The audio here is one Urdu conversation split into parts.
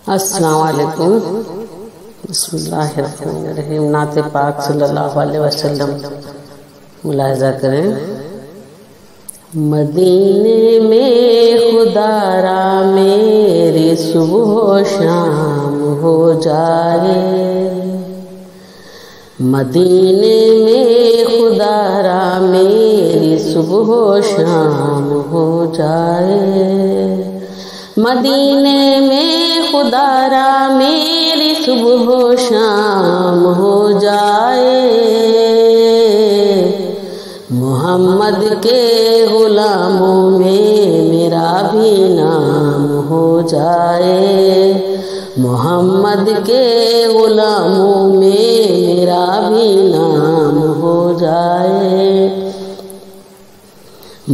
السلام علیکم۔ بسم اللہ الرحمن الرحیم۔ نعت پاک صلی اللہ علیہ وسلم ملاحظہ کریں۔ مدینے میں خدا را میری صبح و شام ہو جائے، مدینے میں خدا را میری صبح و شام ہو جائے، مدینے میں خدا را میری صبح و شام ہو جائے، محمد کے غلاموں میں میرا بھی نام ہو جائے، محمد کے غلاموں میں میرا بھی نام ہو جائے،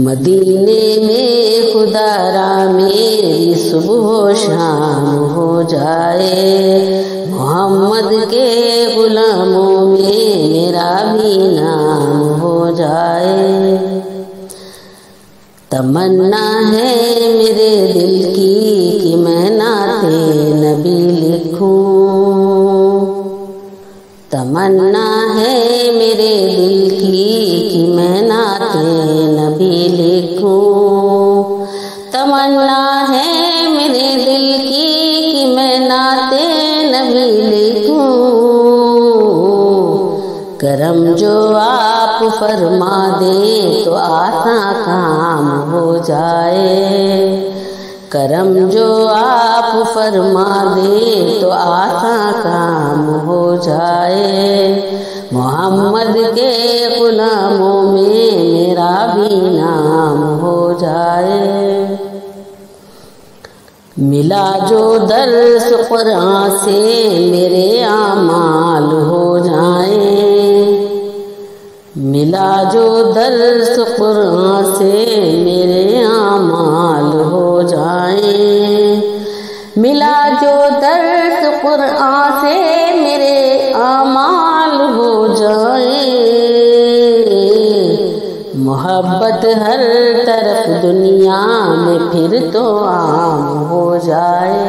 مدینے میں خدا را میری صبح و شام ہو جائے، محمد کے غلاموں میں میرا بھی نام ہو جائے، تمنا ہے میرے دل کی کہ میں نعت نبی لکھوں، تمنا ہے میرے دل کی کہ میں نعت نبی لکھوں، تمنا ہے میرے دل کی کہ میں نعت نبی لکھوں، کرم جو آپ فرما دیں تو آساں کام ہو جائے، کرم جو آپ فرما دیں تو آساں کام ہو جائے، محمد کے غلاموں میں میرا بھی نام ہو جائے، ملا جو درس قرآن سے میرے اعمال ہو جائیں، ملا جو درس قرآن سے میرے اعمال ہو جائیں، ملا جو درس قرآن سے میرے اعمال ہو جائیں، محبت ہر طرف دنیا میں پھر تو عام ہو جائے،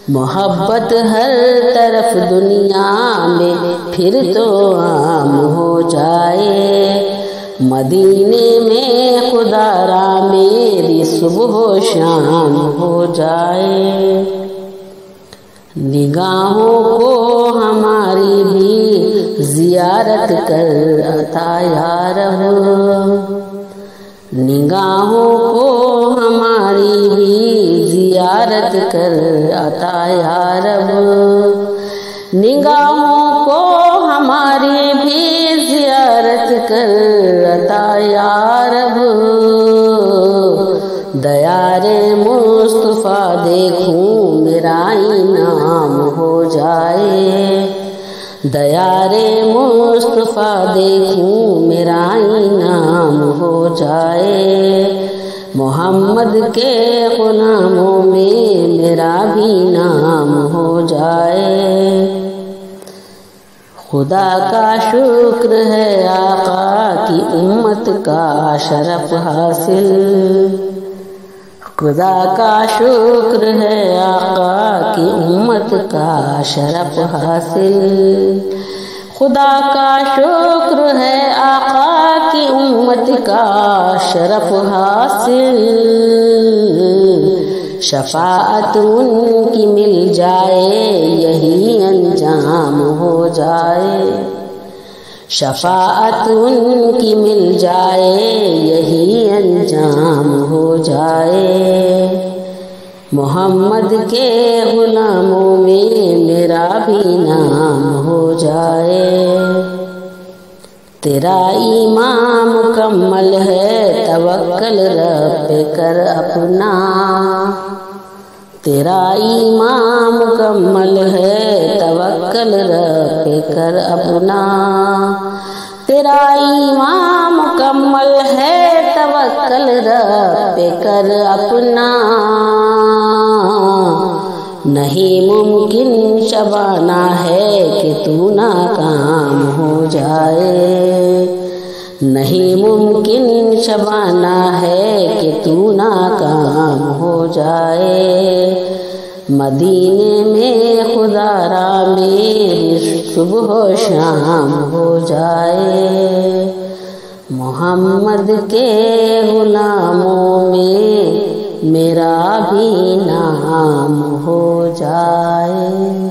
محبت ہر طرف دنیا میں پھر تو عام ہو جائے، مدینے میں خدا را میری صبح و شام ہو جائے، نگاہوں کو ہماری بھی زیارت کر عطا یا رب، نگاہوں کو ہماری بھی زیارت کر عطا یا رب، نگاہوں کو ہماری بھی زیارت کر عطا یا رب، دیار مصطفیٰ دیکھوں میرا انعام ہو جائے، دیار مصطفیٰ دیکھوں میرا انعام ہو جائے، محمد کے غلاموں میں میرا بھی نام ہو جائے، خدا کا شکر ہے آقا کی امت کا شرف حاصل، خدا کا شکر ہے آقا کی امت کا شرف حاصل، خدا کا شکر ہے آقا کی امت کا شرف حاصل، شفاعت ان کی مل جائے یہی انجام ہو جائے، شفاعت ان کی مل جائے یہی انجام ہو جائے، محمد کے غلاموں میں میرا بھی نام ہو جائے، تیرا ایمان مکمل ہے توکل رب پہ کر اپنا، تیرا ایمان مکمل ہے توکل رب پہ کر اپنا، تیرا ایمان مکمل ہے توکل رب پہ کر اپنا، نہیں ممکن شبانہ ہے کہ تو ناکام ہو جائے، نہیں ممکن شبانہ ہے کہ تو ناکام ہو جائے، مدینے میں خدا را میری صبح و شام ہو جائے، محمد کے غلاموں میں میرا بھی نام ہو جائے۔